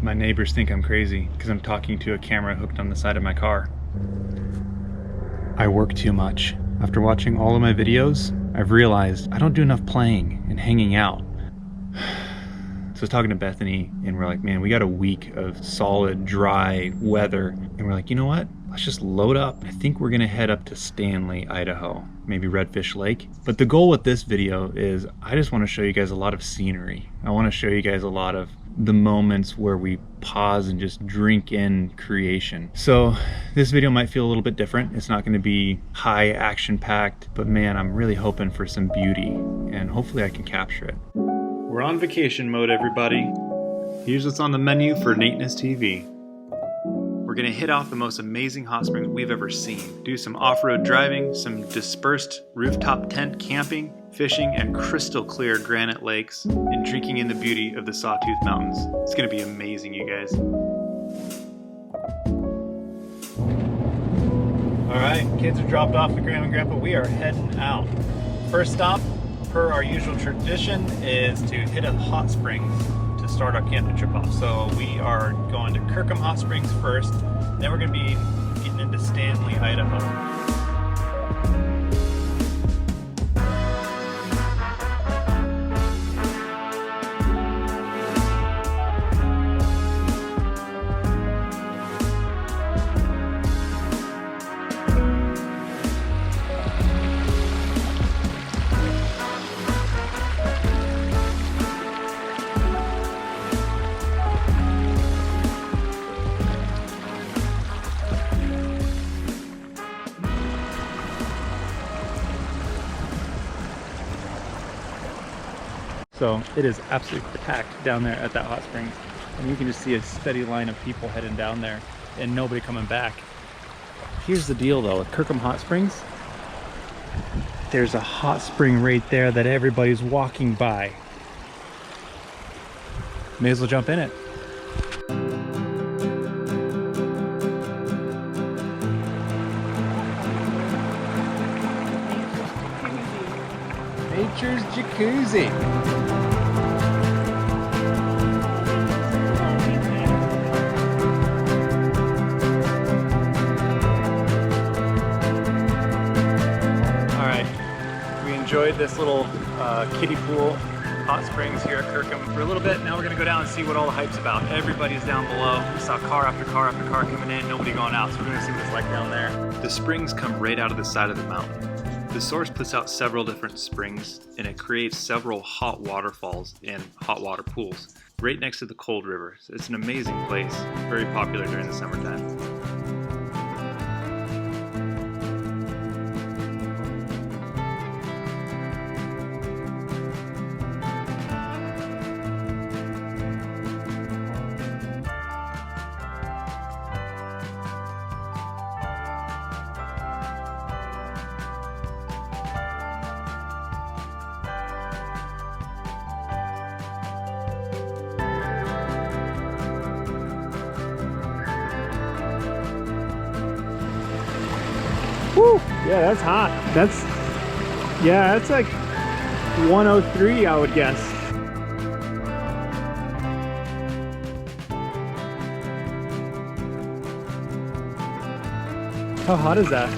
My neighbors think I'm crazy because I'm talking to a camera hooked on the side of my car. I work too much. After watching all of my videos, I've realized I don't do enough playing and hanging out. So I was talking to Bethany and we're like, man, we got a week of solid, dry weather. And we're like, you know what? Let's just load up. I think we're gonna head up to Stanley, Idaho, maybe Redfish Lake. But the goal with this video is I just wanna show you guys a lot of scenery. I wanna show you guys a lot of the moments where we pause and just drink in creation. So this video might feel a little bit different. It's not gonna be high action packed, but man, I'm really hoping for some beauty and hopefully I can capture it. We're on vacation mode, everybody. Here's what's on the menu for Nateness TV. We're gonna hit off the most amazing hot springs we've ever seen. Do some off-road driving, some dispersed rooftop tent camping, fishing, and crystal clear granite lakes, and drinking in the beauty of the Sawtooth Mountains. It's gonna be amazing, you guys. All right, kids are dropped off with Grandma and Grandpa. We are heading out. First stop, per our usual tradition, is to hit a hot springs to start our camping trip off. So we are going to Kirkham Hot Springs first, then we're gonna be getting into Stanley, Idaho. So it is absolutely packed down there at that hot springs. And you can just see a steady line of people heading down there and nobody coming back. Here's the deal though, at Kirkham Hot Springs, there's a hot spring right there that everybody's walking by. May as well jump in it. Nature's Jacuzzi. Enjoyed this little kiddie pool hot springs here at Kirkham for a little bit. Now we're gonna go down and see what all the hype's about. Everybody's down below. We saw car after car after car coming in, nobody going out, so we're gonna see what it's like down there. The springs come right out of the side of the mountain. The source puts out several different springs and it creates several hot waterfalls and hot water pools right next to the cold river. So it's an amazing place, very popular during the summertime. Woo! Yeah, that's hot. That's like 103, I would guess. How hot is that?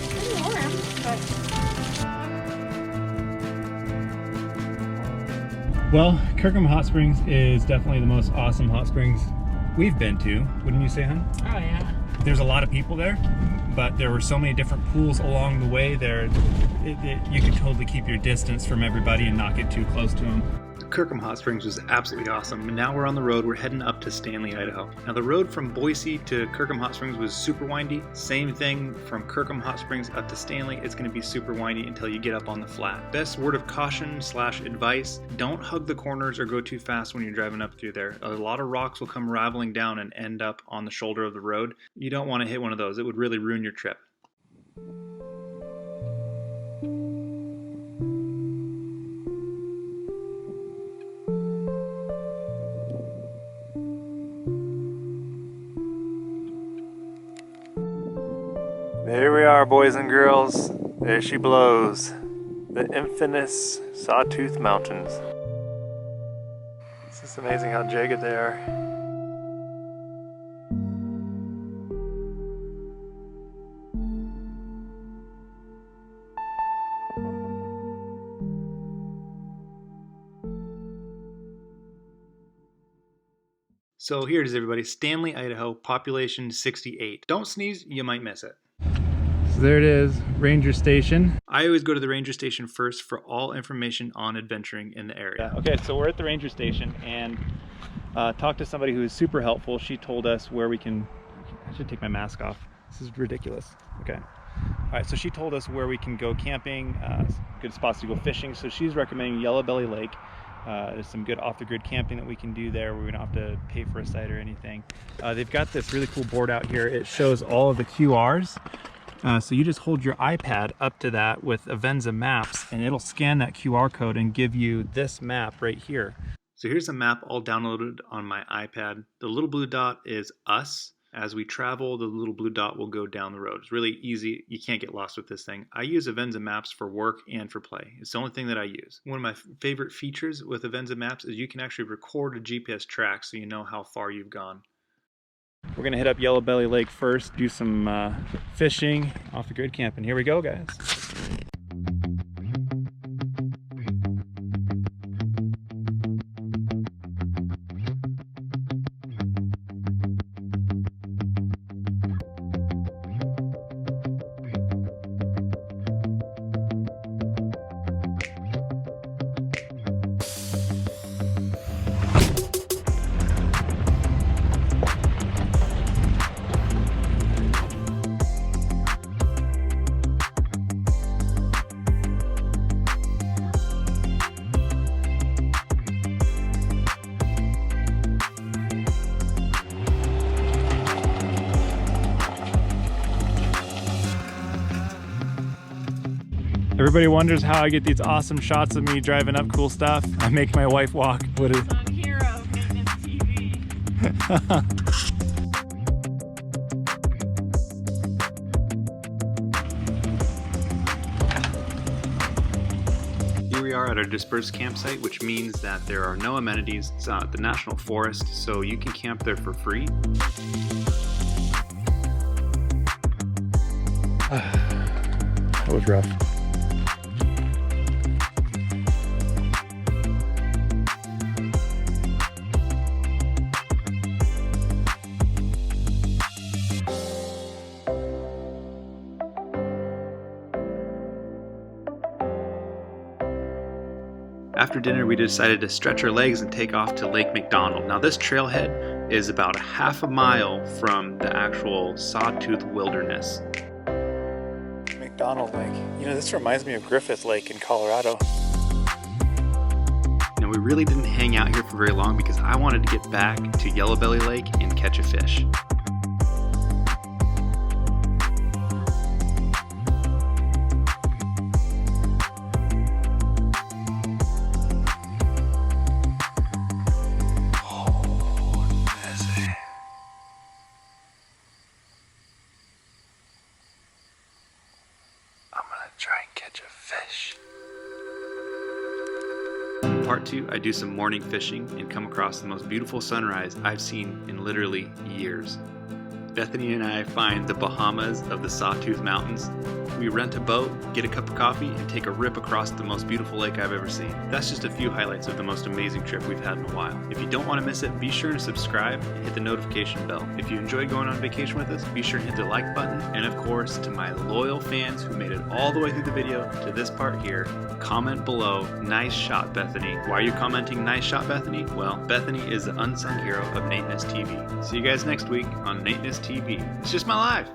Pretty warm, but... Well, Kirkham Hot Springs is definitely the most awesome hot springs we've been to, wouldn't you say, hon? Oh yeah. There's a lot of people there, but there were so many different pools along the way there, you could totally keep your distance from everybody and not get too close to them. Kirkham Hot Springs was absolutely awesome, and now we're on the road. We're heading up to Stanley, Idaho. Now the road from Boise to Kirkham Hot Springs was super windy. Same thing from Kirkham Hot Springs up to Stanley. It's going to be super windy until you get up on the flat. Best word of caution / advice, don't hug the corners or go too fast when you're driving up through there. A lot of rocks will come rattling down and end up on the shoulder of the road. You don't want to hit one of those. It would really ruin your trip. There we are, boys and girls. There she blows. The infamous Sawtooth Mountains. It's amazing how jagged they are. So here it is, everybody. Stanley, Idaho, population 68. Don't sneeze, you might miss it. So there it is, ranger station. I always go to the ranger station first for all information on adventuring in the area. Okay, so we're at the ranger station and talked to somebody who is super helpful. She told us where we can, I should take my mask off. This is ridiculous. Okay. All right, so she told us where we can go camping, good spots to go fishing. So she's recommending Yellowbelly Lake. There's some good off-the-grid camping that we can do there where we don't have to pay for a site or anything. They've got this really cool board out here. It shows all of the QRs. So you just hold your iPad up to that with Avenza Maps and it'll scan that QR code and give you this map right here. So here's a map all downloaded on my iPad. The little blue dot is us. As we travel, the little blue dot will go down the road. It's really easy. You can't get lost with this thing. I use Avenza Maps for work and for play. It's the only thing that I use. One of my favorite features with Avenza Maps is you can actually record a GPS track so you know how far you've gone. We're gonna hit up Yellowbelly Lake first, do some fishing, off-the-grid camping. Here we go, guys. Everybody wonders how I get these awesome shots of me driving up cool stuff. I make my wife walk. What is? Some hero of maintenance TV. Here we are at our dispersed campsite, which means that there are no amenities. It's not the national forest, so you can camp there for free. That was rough. After dinner, we decided to stretch our legs and take off to Lake McDonald. Now this trailhead is about half a mile from the actual Sawtooth Wilderness. McDonald Lake. You know, this reminds me of Griffith Lake in Colorado. Now we really didn't hang out here for very long because I wanted to get back to Yellowbelly Lake and catch a fish. Try and catch a fish. In part 2, I do some morning fishing and come across the most beautiful sunrise I've seen in literally years. Bethany and I find the Bahamas of the Sawtooth Mountains. We rent a boat, get a cup of coffee, and take a rip across the most beautiful lake I've ever seen. That's just a few highlights of the most amazing trip we've had in a while. If you don't want to miss it, be sure to subscribe and hit the notification bell. If you enjoyed going on vacation with us, be sure to hit the like button. And of course, to my loyal fans who made it all the way through the video to this part here, comment below, "Nice shot, Bethany." Why are you commenting "Nice shot, Bethany"? Well, Bethany is the unsung hero of Nateness TV. See you guys next week on Nateness TV. It's just my life.